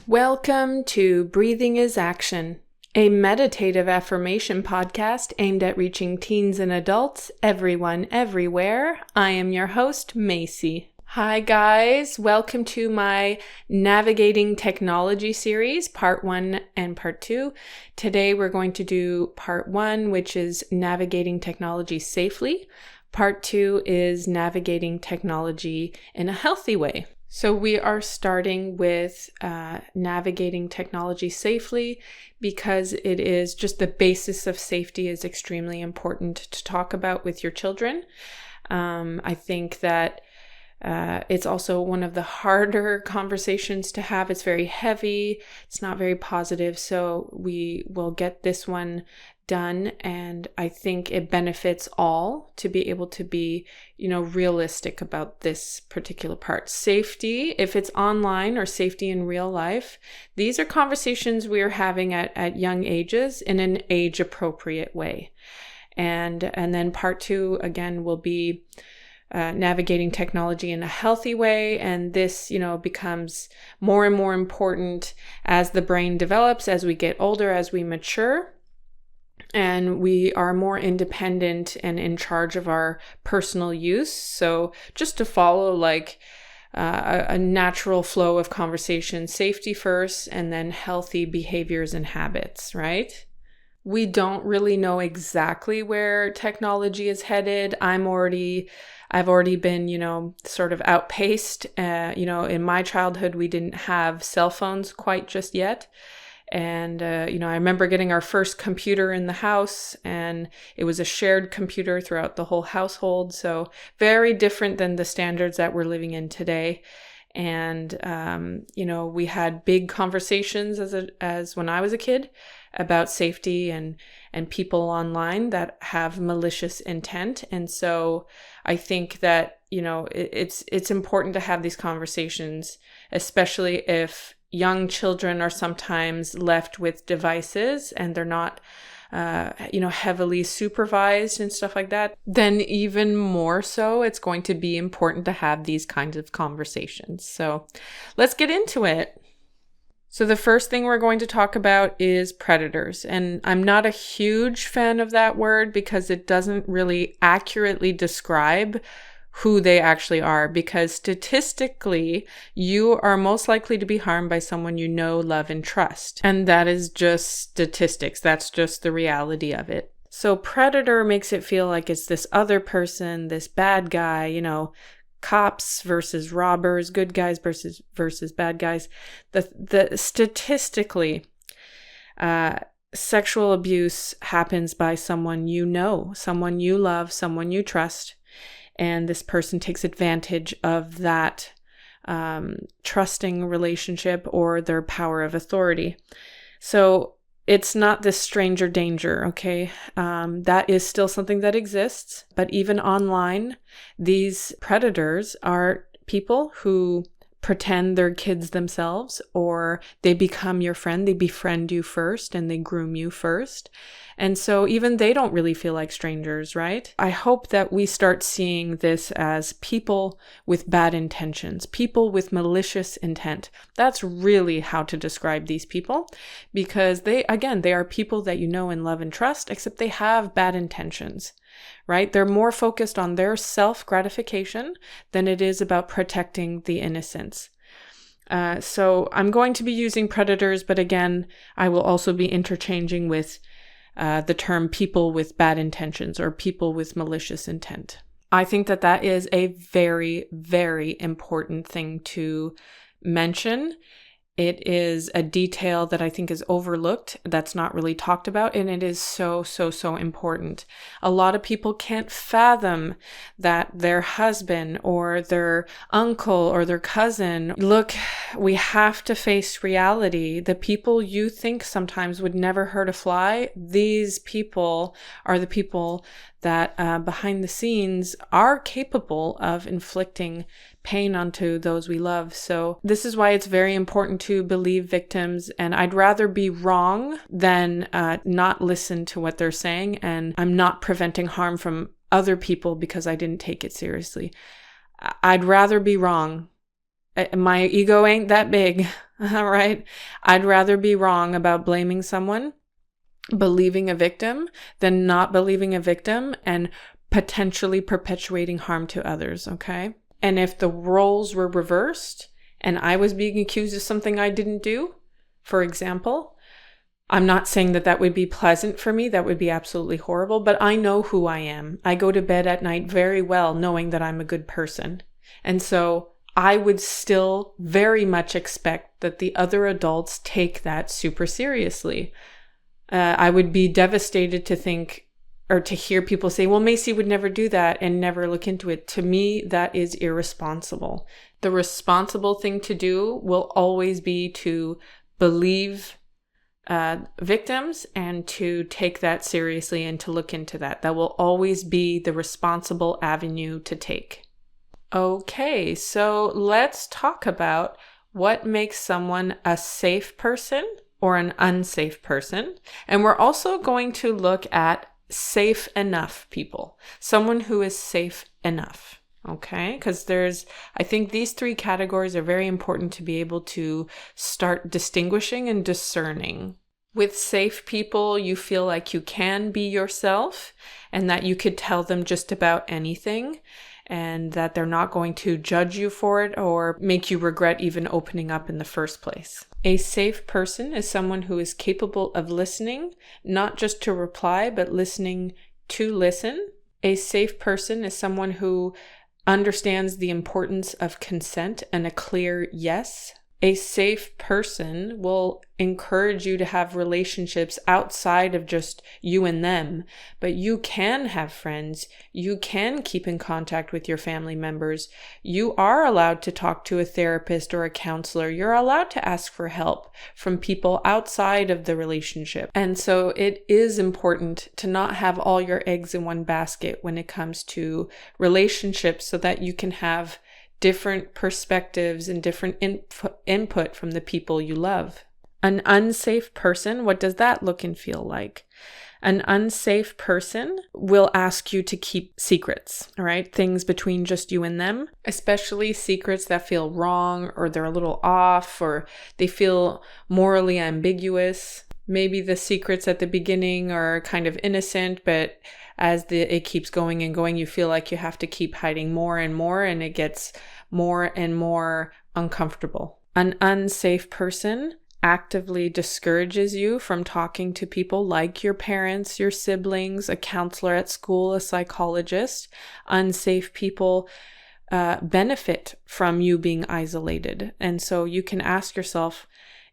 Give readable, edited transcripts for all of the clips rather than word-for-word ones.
Welcome to Breathing is Action, a meditative affirmation podcast aimed at reaching teens and adults, everyone, everywhere. I am your host, Macy. Hi guys, welcome to my Navigating Technology series, part 1 and part 2. Today we're going to do part 1, which is Navigating Technology Safely. Part 2 is Navigating Technology in a Healthy Way. So we are starting with navigating technology safely because it is just the basis of safety is extremely important to talk about with your children. I think that it's also one of the harder conversations to have. It's very heavy. It's not very positive. So we will get this one done. And I think it benefits all to be able to be, realistic about this particular part. Safety, if it's online or safety in real life, these are conversations we are having at young ages in an age appropriate way. And then part 2, again, will be navigating technology in a healthy way. And this, becomes more and more important as the brain develops, as we get older, as we mature. And we are more independent and in charge of our personal use. So just to follow a natural flow of conversation, safety first, and then healthy behaviors and habits, right? We don't really know exactly where technology is headed. I've already been, sort of outpaced. In my childhood, we didn't have cell phones quite just yet. And, I remember getting our first computer in the house, and it was a shared computer throughout the whole household. So very different than the standards that we're living in today. And, we had big conversations as when I was a kid about safety and people online that have malicious intent. And so I think that, it's important to have these conversations, especially if young children are sometimes left with devices and they're not, heavily supervised and stuff like that. Then even more so, it's going to be important to have these kinds of conversations. So let's get into it. So the first thing we're going to talk about is predators. And I'm not a huge fan of that word because it doesn't really accurately describe who they actually are, because statistically, you are most likely to be harmed by someone you know, love, and trust. And that is just statistics. That's just the reality of it. So predator makes it feel like it's this other person, this bad guy, cops versus robbers, good guys versus bad guys. The statistically, sexual abuse happens by someone you know, someone you love, someone you trust. And this person takes advantage of that trusting relationship or their power of authority. So it's not this stranger danger, okay? That is still something that exists. But even online, these predators are people who pretend they're kids themselves, or they become your friend. They befriend you first and they groom you first. And so even they don't really feel like strangers, right? I hope that we start seeing this as people with bad intentions, people with malicious intent. That's really how to describe these people, because they are people that you know and love and trust, except they have bad intentions, right? They're more focused on their self-gratification than it is about protecting the innocents. So I'm going to be using predators, but again, I will also be interchanging with the term people with bad intentions or people with malicious intent. I think that is a very, very important thing to mention. It is a detail that I think is overlooked, that's not really talked about, and it is so, so, so important. A lot of people can't fathom that their husband or their uncle or their cousin, look, we have to face reality. The people you think sometimes would never hurt a fly, these people are the people that behind the scenes are capable of inflicting pain onto those we love. So this is why it's very important to believe victims, and I'd rather be wrong than not listen to what they're saying, and I'm not preventing harm from other people because I didn't take it seriously. I'd rather be wrong My ego ain't that big, all right? I'd rather be wrong about blaming someone, believing a victim, than not believing a victim and potentially perpetuating harm to others, okay? And if the roles were reversed and I was being accused of something I didn't do, for example, I'm not saying that that would be pleasant for me. That would be absolutely horrible, but I know who I am. I go to bed at night very well knowing that I'm a good person. And so I would still very much expect that the other adults take that super seriously. I would be devastated to think or to hear people say, well, Macy would never do that and never look into it. To me, that is irresponsible. The responsible thing to do will always be to believe victims and to take that seriously and to look into that. That will always be the responsible avenue to take. Okay, so let's talk about what makes someone a safe person or an unsafe person. And we're also going to look at safe enough people, someone who is safe enough. Okay, because I think these three categories are very important to be able to start distinguishing and discerning. With safe people, you feel like you can be yourself and that you could tell them just about anything and that they're not going to judge you for it or make you regret even opening up in the first place. A safe person is someone who is capable of listening, not just to reply, but listening to listen. A safe person is someone who understands the importance of consent and a clear yes. A safe person will encourage you to have relationships outside of just you and them, but you can have friends. You can keep in contact with your family members. You are allowed to talk to a therapist or a counselor. You're allowed to ask for help from people outside of the relationship. And so it is important to not have all your eggs in one basket when it comes to relationships so that you can have different perspectives and different input from the people you love. An unsafe person, what does that look and feel like? An unsafe person will ask you to keep secrets, all right? Things between just you and them, especially secrets that feel wrong or they're a little off or they feel morally ambiguous. Maybe the secrets at the beginning are kind of innocent, but as it keeps going and going, you feel like you have to keep hiding more and more, and it gets more and more uncomfortable. An unsafe person actively discourages you from talking to people like your parents, your siblings, a counselor at school, a psychologist. Unsafe people benefit from you being isolated. And so you can ask yourself,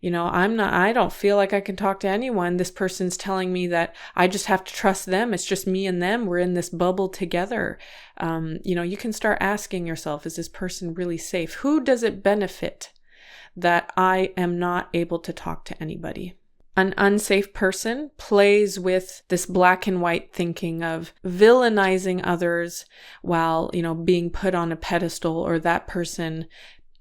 I don't feel like I can talk to anyone. This person's telling me that I just have to trust them. It's just me and them. We're in this bubble together. You can start asking yourself, is this person really safe? Who does it benefit that I am not able to talk to anybody? An unsafe person plays with this black and white thinking of villainizing others while, being put on a pedestal, or that person,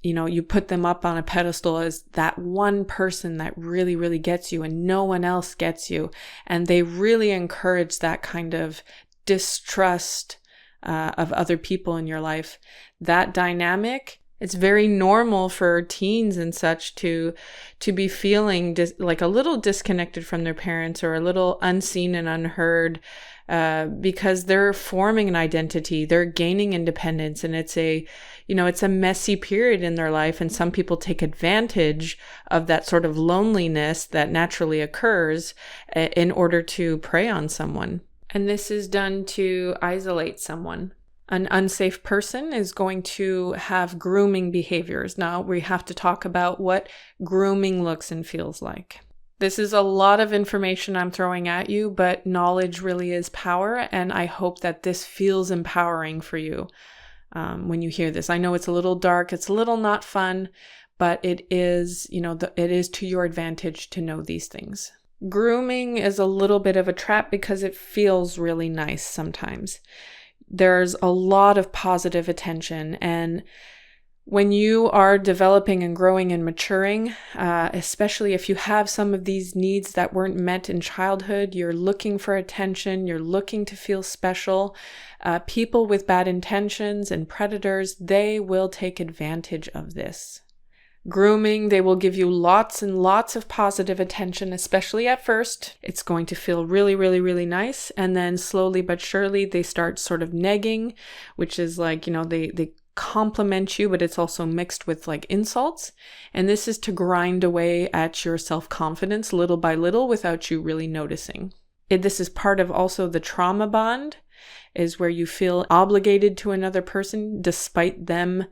you put them up on a pedestal as that one person that really, really gets you and no one else gets you. And they really encourage that kind of distrust of other people in your life. That dynamic, it's very normal for teens and such to be feeling like a little disconnected from their parents or a little unseen and unheard because they're forming an identity, they're gaining independence, and it's a messy period in their life. And some people take advantage of that sort of loneliness that naturally occurs in order to prey on someone. And this is done to isolate someone. An unsafe person is going to have grooming behaviors. Now we have to talk about what grooming looks and feels like. This is a lot of information I'm throwing at you, but knowledge really is power, and I hope that this feels empowering for you when you hear this. I know it's a little dark, it's a little not fun, but it is, it is to your advantage to know these things. Grooming is a little bit of a trap because it feels really nice sometimes. There's a lot of positive attention, and When you are developing and growing and maturing, especially if you have some of these needs that weren't met in childhood, you're looking for attention, you're looking to feel special, people with bad intentions and predators, they will take advantage of this. Grooming, they will give you lots and lots of positive attention, especially at first. It's going to feel really, really, really nice. And then slowly but surely, they start sort of negging, which is like, they compliment you, but it's also mixed with like insults. And this is to grind away at your self-confidence little by little without you really noticing. This is part of also the trauma bond, is where you feel obligated to another person despite them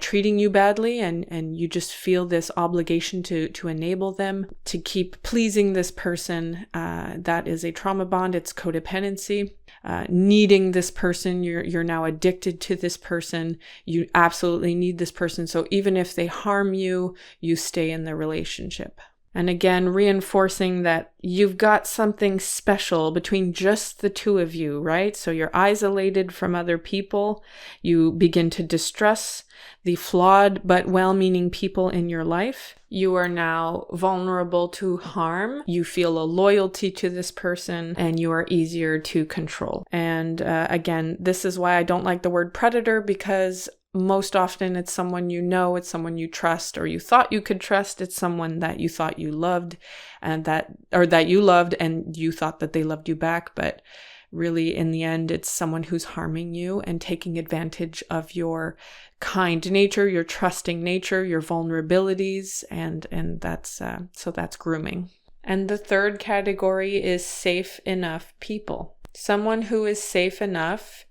treating you badly, and you just feel this obligation to enable them, to keep pleasing this person. That is a trauma bond. It's codependency. Needing this person, you're now addicted to this person. You absolutely need this person. So even if they harm you, you stay in the relationship. And again, reinforcing that you've got something special between just the two of you, right? So you're isolated from other people. You begin to distrust the flawed but well-meaning people in your life. You are now vulnerable to harm. You feel a loyalty to this person, and you are easier to control. And again, this is why I don't like the word predator, because most often it's someone you know, it's someone you trust or you thought you could trust. It's someone that you thought you loved and that you loved and you thought that they loved you back. But really, in the end, it's someone who's harming you and taking advantage of your kind nature, your trusting nature, your vulnerabilities. And that's grooming. And the third category is safe enough people. Someone who is safe enough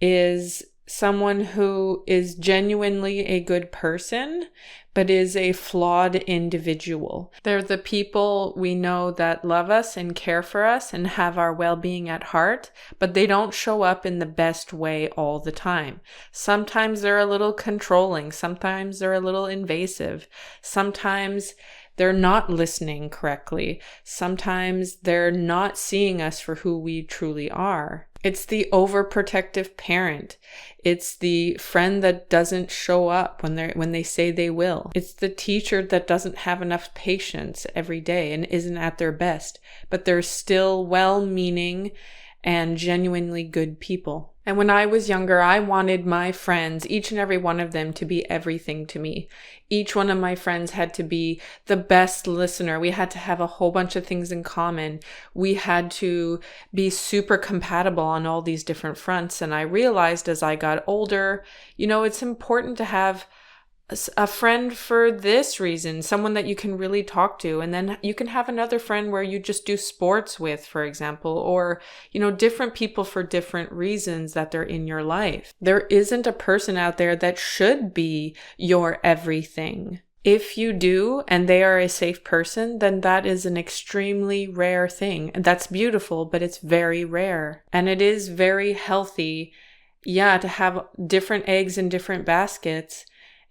is someone who is genuinely a good person, but is a flawed individual. They're the people we know that love us and care for us and have our well-being at heart, but they don't show up in the best way all the time. Sometimes they're a little controlling. Sometimes they're a little invasive. Sometimes they're not listening correctly. Sometimes they're not seeing us for who we truly are. It's the overprotective parent. It's the friend that doesn't show up when they say they will. It's the teacher that doesn't have enough patience every day and isn't at their best, but they're still well-meaning and genuinely good people. And when I was younger, I wanted my friends, each and every one of them, to be everything to me. Each one of my friends had to be the best listener. We had to have a whole bunch of things in common. We had to be super compatible on all these different fronts. And I realized as I got older, it's important to have a friend for this reason, someone that you can really talk to. And then you can have another friend where you just do sports with, for example, or, different people for different reasons that they're in your life. There isn't a person out there that should be your everything. If you do, and they are a safe person, then that is an extremely rare thing. And that's beautiful, but it's very rare. And it is very healthy, to have different eggs in different baskets,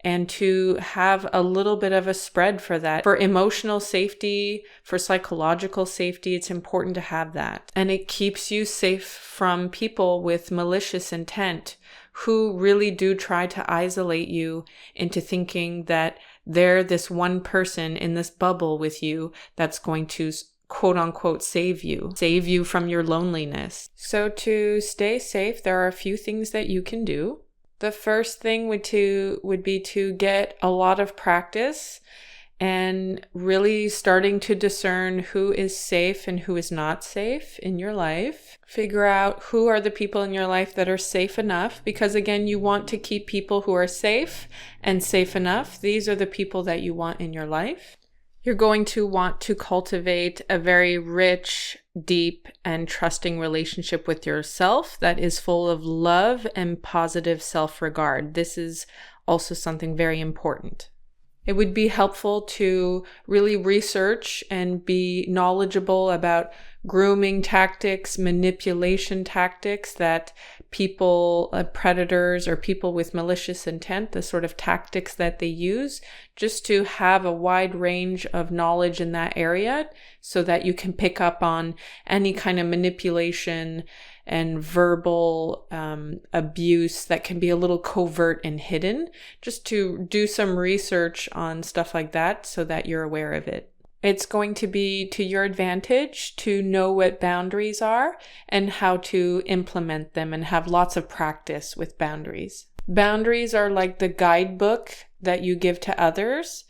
and to have a little bit of a spread for that. For emotional safety, for psychological safety, it's important to have that. And it keeps you safe from people with malicious intent who really do try to isolate you into thinking that they're this one person in this bubble with you that's going to quote unquote save you from your loneliness. So to stay safe, there are a few things that you can do. The first thing would be to get a lot of practice and really starting to discern who is safe and who is not safe in your life. Figure out who are the people in your life that are safe enough, because again, you want to keep people who are safe and safe enough. These are the people that you want in your life. You're going to want to cultivate a very rich, deep, and trusting relationship with yourself that is full of love and positive self-regard. This is also something very important. It would be helpful to really research and be knowledgeable about grooming tactics, manipulation tactics that people, predators or people with malicious intent, the sort of tactics that they use, just to have a wide range of knowledge in that area so that you can pick up on any kind of manipulation and verbal abuse that can be a little covert and hidden, just to do some research on stuff like that so that you're aware of it. It's going to be to your advantage to know what boundaries are and how to implement them and have lots of practice with boundaries. Boundaries are like the guidebook that you give to others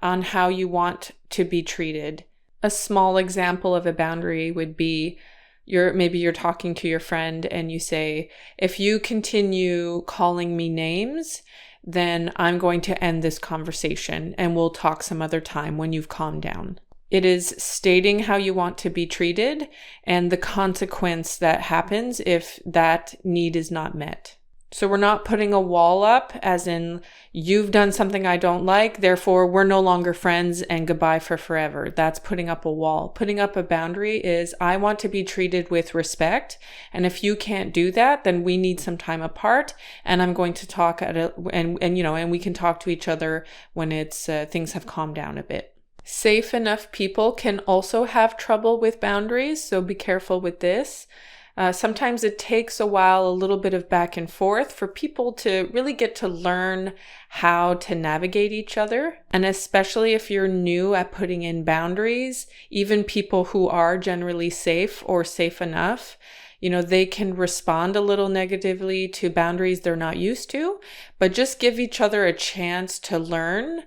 on how you want to be treated. A small example of a boundary would be maybe you're talking to your friend and you say, if you continue calling me names, then I'm going to end this conversation and we'll talk some other time when you've calmed down. It is stating how you want to be treated and the consequence that happens if that need is not met. So we're not putting a wall up as in you've done something I don't like, therefore we're no longer friends and goodbye for forever. That's putting up a wall. Putting up a boundary is I want to be treated with respect. And if you can't do that, then we need some time apart and I'm going to talk and we can talk to each other when it's things have calmed down a bit. Safe enough people can also have trouble with boundaries, so be careful with this. Sometimes it takes a while, a little bit of back and forth for people to really get to learn how to navigate each other. And especially if you're new at putting in boundaries, even people who are generally safe or safe enough, they can respond a little negatively to boundaries they're not used to, but just give each other a chance to learn.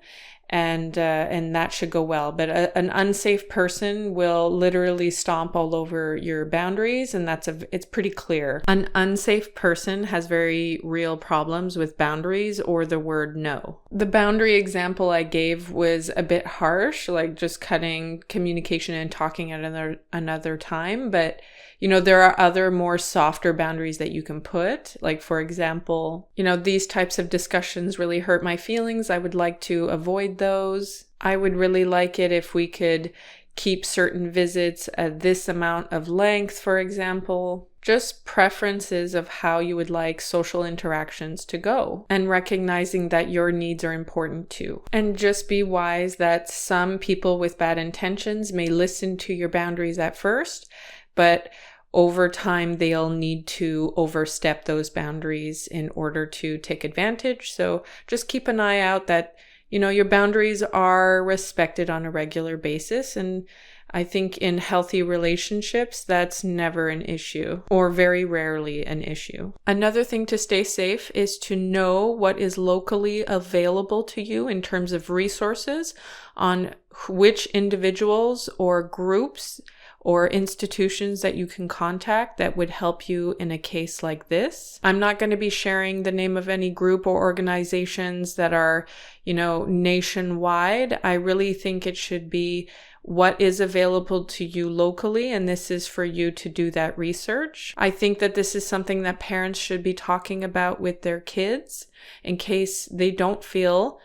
And that should go well. But an unsafe person will literally stomp all over your boundaries, and it's pretty clear. An unsafe person has very real problems with boundaries or the word no. The boundary example I gave was a bit harsh, like just cutting communication and talking at another time, but there are other more softer boundaries that you can put. Like, for example, these types of discussions really hurt my feelings. I would like to avoid those. I would really like it if we could keep certain visits at this amount of length, for example. Just preferences of how you would like social interactions to go, and recognizing that your needs are important too. And just be wise that some people with bad intentions may listen to your boundaries at first, but over time, they'll need to overstep those boundaries in order to take advantage. So just keep an eye out that, your boundaries are respected on a regular basis. And I think in healthy relationships, that's never an issue, or very rarely an issue. Another thing to stay safe is to know what is locally available to you in terms of resources on which individuals or groups or institutions that you can contact that would help you in a case like this. I'm not going to be sharing the name of any group or organizations that are, nationwide. I really think it should be what is available to you locally, and this is for you to do that research. I think that this is something that parents should be talking about with their kids in case they don't feel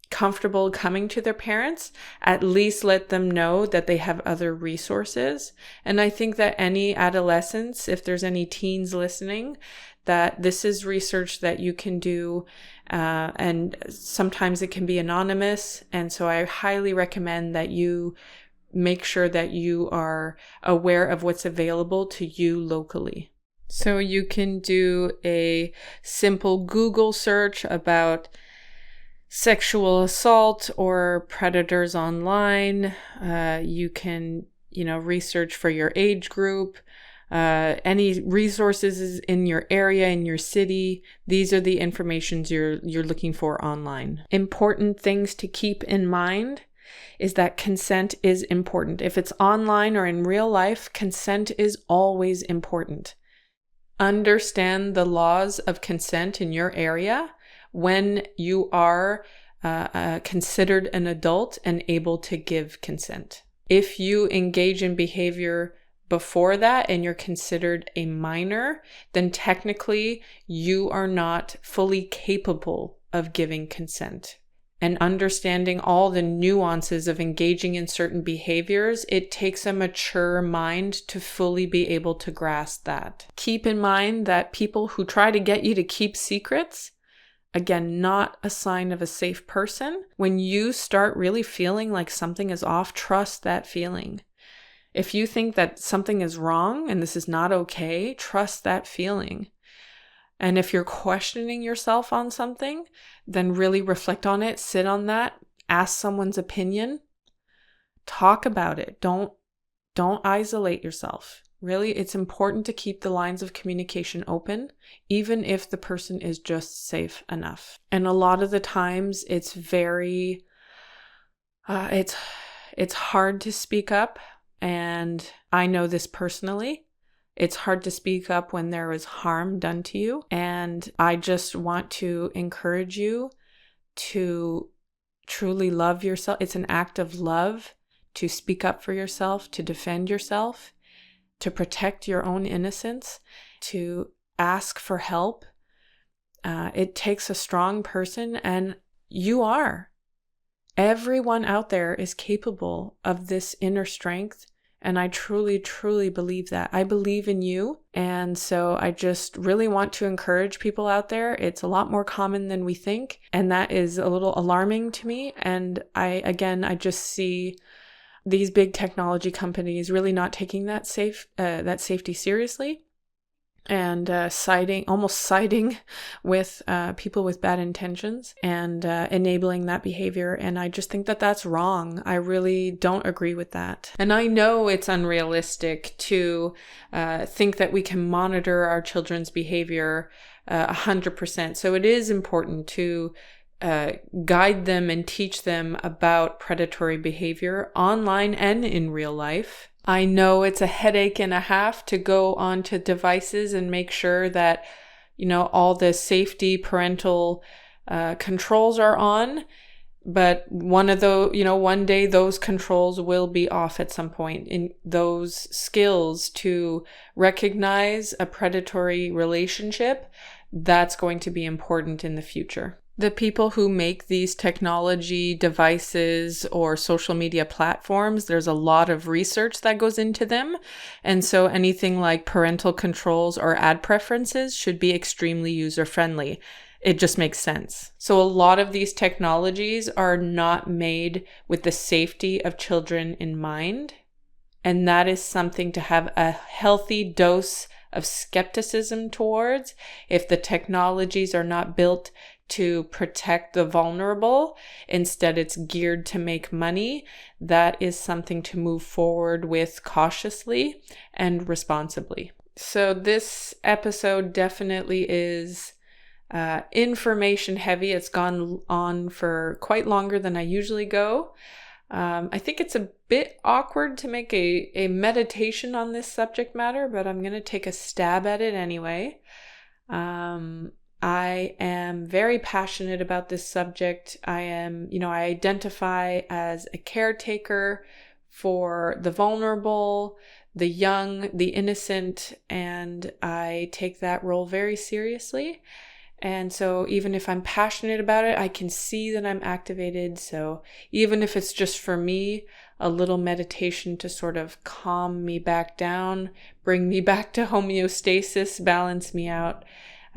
comfortable coming to their parents. At least let them know that they have other resources. And I think that any adolescents, if there's any teens listening, that this is research that you can do, and sometimes it can be anonymous. And so I highly recommend that you make sure that you are aware of what's available to you locally. So you can do a simple Google search about sexual assault or predators online. You can, research for your age group, any resources in your area, in your city. These are the informations you're looking for online. Important things to keep in mind is that consent is important. If it's online or in real life, consent is always important. Understand the laws of consent in your area when you are considered an adult and able to give consent. If you engage in behavior before that and you're considered a minor, then technically you are not fully capable of giving consent. And understanding all the nuances of engaging in certain behaviors, it takes a mature mind to fully be able to grasp that. Keep in mind that people who try to get you to keep secrets, again, not a sign of a safe person. When you start really feeling like something is off, trust that feeling. If you think that something is wrong and this is not okay, trust that feeling. And if you're questioning yourself on something, then really reflect on it, sit on that, ask someone's opinion, talk about it. Don't isolate yourself. Really, it's important to keep the lines of communication open, even if the person is just safe enough. And a lot of the times it's very, it's hard to speak up. And I know this personally. It's hard to speak up when there is harm done to you. And I just want to encourage you to truly love yourself. It's an act of love to speak up for yourself, to defend yourself, to protect your own innocence, to ask for help. It takes a strong person, and you are. Everyone out there is capable of this inner strength. And I truly, truly believe that. I believe in you. And so I just really want to encourage people out there. It's a lot more common than we think. And that is a little alarming to me. And I just see these big technology companies really not taking that safety seriously, and siding with people with bad intentions and enabling that behavior. And I just think that that's wrong. I really don't agree with that. And I know it's unrealistic to think that we can monitor our children's behavior 100%. So it is important to guide them and teach them about predatory behavior online and in real life. I know it's a headache and a half to go onto devices and make sure that, all the safety parental controls are on. But one day those controls will be off at some point. In those skills to recognize a predatory relationship, that's going to be important in the future. The people who make these technology devices or social media platforms, there's a lot of research that goes into them. And so anything like parental controls or ad preferences should be extremely user-friendly. It just makes sense. So a lot of these technologies are not made with the safety of children in mind. And that is something to have a healthy dose of skepticism towards. If the technologies are not built to protect the vulnerable, instead it's geared to make money, that is something to move forward with cautiously and responsibly. So this episode definitely is information heavy. It's gone on for quite longer than I usually go. I think it's a bit awkward to make a meditation on this subject matter, but I'm going to take a stab at it anyway. I am very passionate about this subject. I identify as a caretaker for the vulnerable, the young, the innocent, and I take that role very seriously. And so even if I'm passionate about it, I can see that I'm activated. So even if it's just for me, a little meditation to sort of calm me back down, bring me back to homeostasis, balance me out,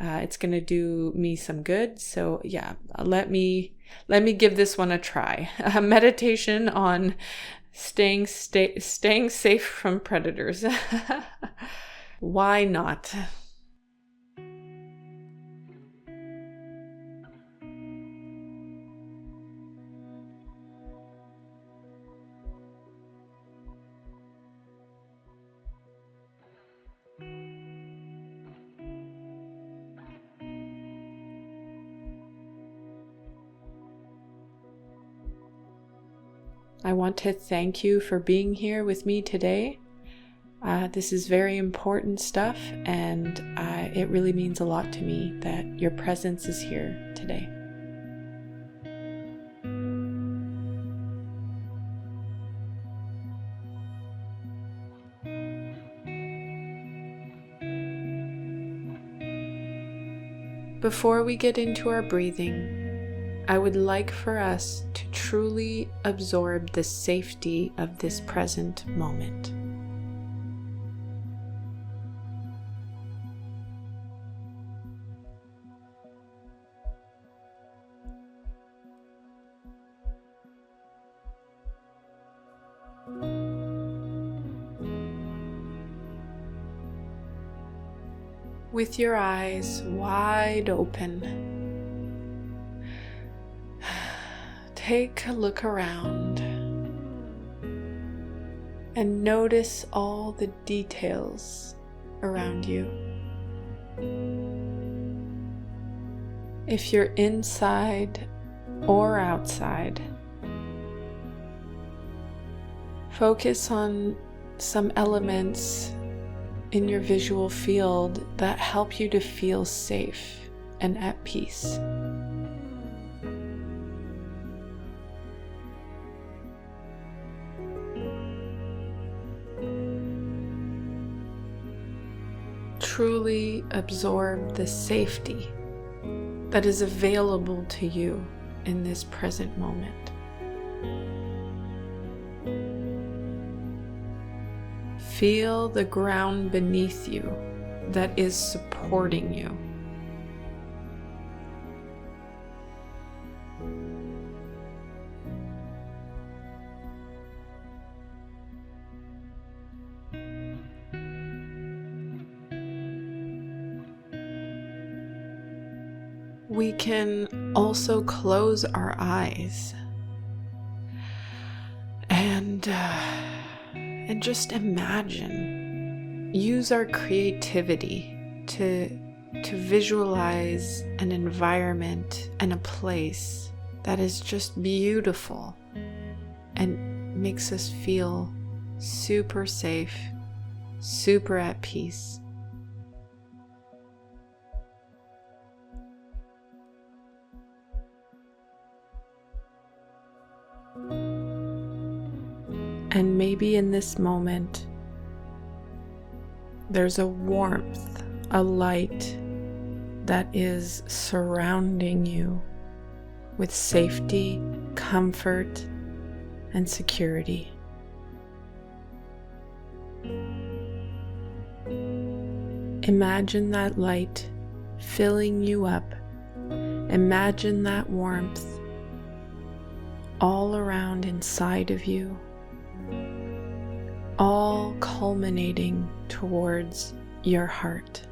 it's going to do me some good. So yeah, let me give this one a try. A meditation on staying safe from predators. Why not? I want to thank you for being here with me today. This is very important stuff, and it really means a lot to me that your presence is here today. Before we get into our breathing, I would like for us to truly absorb the safety of this present moment. with your eyes wide open, take a look around and notice all the details around you. If you're inside or outside, focus on some elements in your visual field that help you to feel safe and at peace. Truly absorb the safety that is available to you in this present moment. Feel the ground beneath you that is supporting you. We can also close our eyes and just imagine, use our creativity to visualize an environment and a place that is just beautiful and makes us feel super safe, super at peace. And maybe in this moment, there's a warmth, a light that is surrounding you with safety, comfort, and security. Imagine that light filling you up. Imagine that warmth all around inside of you, all culminating towards your heart.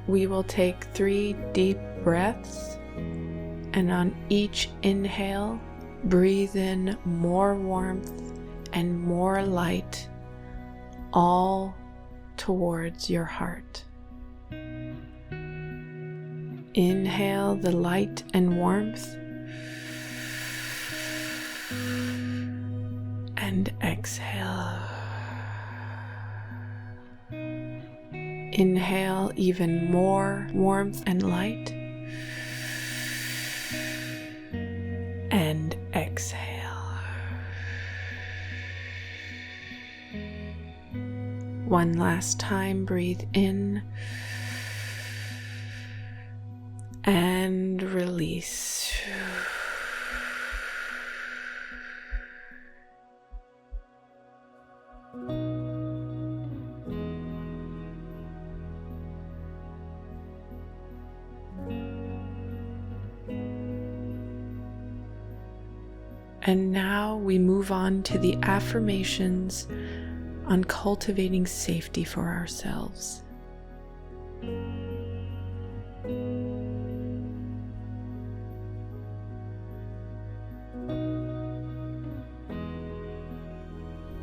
We will take 3 deep breaths, and on each inhale, breathe in more warmth and more light, all towards your heart. Inhale the light and warmth, and exhale. Inhale even more warmth and light, and exhale. One last time, breathe in and release. And now we move on to the affirmations on cultivating safety for ourselves.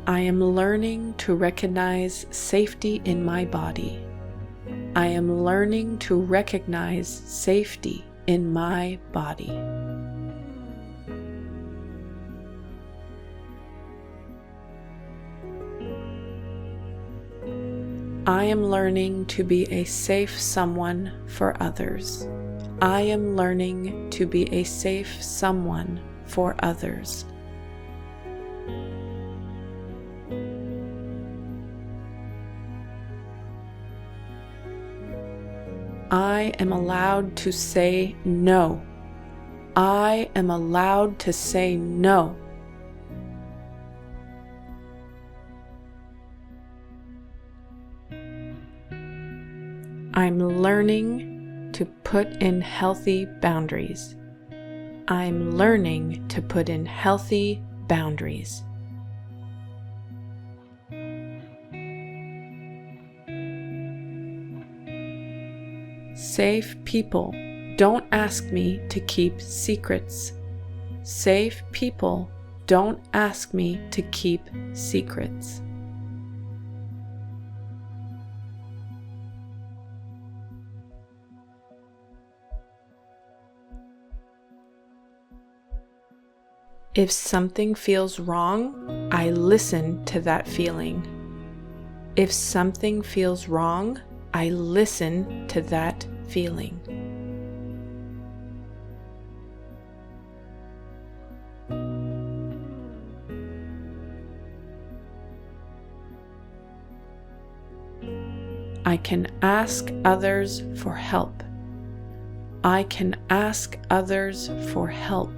I am learning to recognize safety in my body. I am learning to recognize safety in my body. I am learning to be a safe someone for others. I am learning to be a safe someone for others. I am allowed to say no. I am allowed to say no. I'm learning to put in healthy boundaries. I'm learning to put in healthy boundaries. Safe people don't ask me to keep secrets. Safe people don't ask me to keep secrets. If something feels wrong, I listen to that feeling. If something feels wrong, I listen to that feeling. I can ask others for help. I can ask others for help.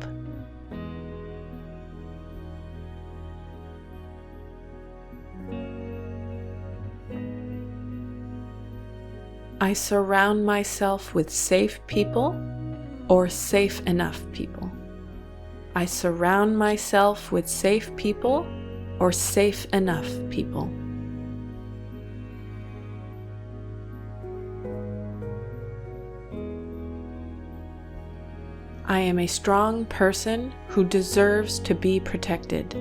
I surround myself with safe people or safe enough people. I surround myself with safe people or safe enough people. I am a strong person who deserves to be protected.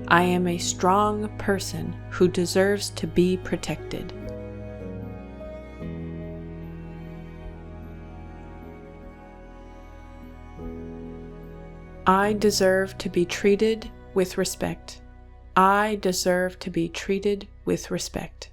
I am a strong person who deserves to be protected. I deserve to be treated with respect. I deserve to be treated with respect.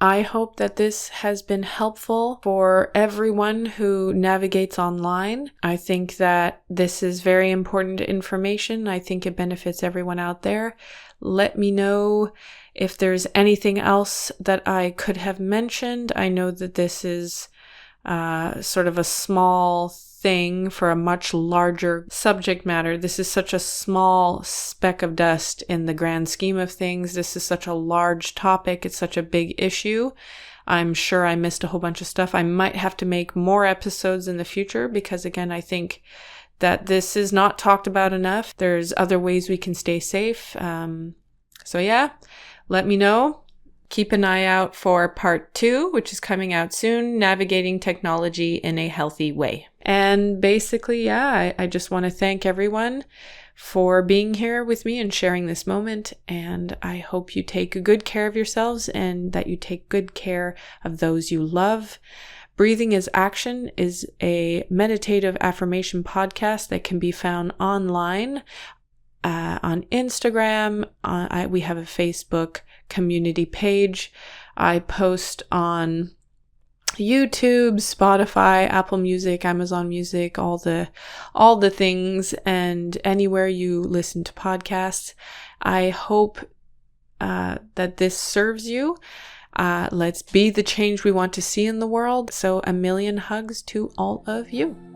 I hope that this has been helpful for everyone who navigates online. I think that this is very important information. I think it benefits everyone out there. Let me know if there's anything else that I could have mentioned. I know that this is sort of a small thing for a much larger subject matter. This is such a small speck of dust in the grand scheme of things. This is such a large topic. It's such a big issue. I'm sure I missed a whole bunch of stuff. I might have to make more episodes in the future because, again, I think that this is not talked about enough. There's other ways we can stay safe. So yeah, let me know. Keep an eye out for part 2, which is coming out soon, Navigating Technology in a Healthy Way. And basically, yeah, I just want to thank everyone for being here with me and sharing this moment. And I hope you take good care of yourselves and that you take good care of those you love. Breathing is Action is a meditative affirmation podcast that can be found online on Instagram. We have a Facebook community page. I post on YouTube, Spotify, Apple Music, Amazon Music, all the things, and anywhere you listen to podcasts. I hope that this serves you. Let's be the change we want to see in the world. So 1,000,000 hugs to all of you.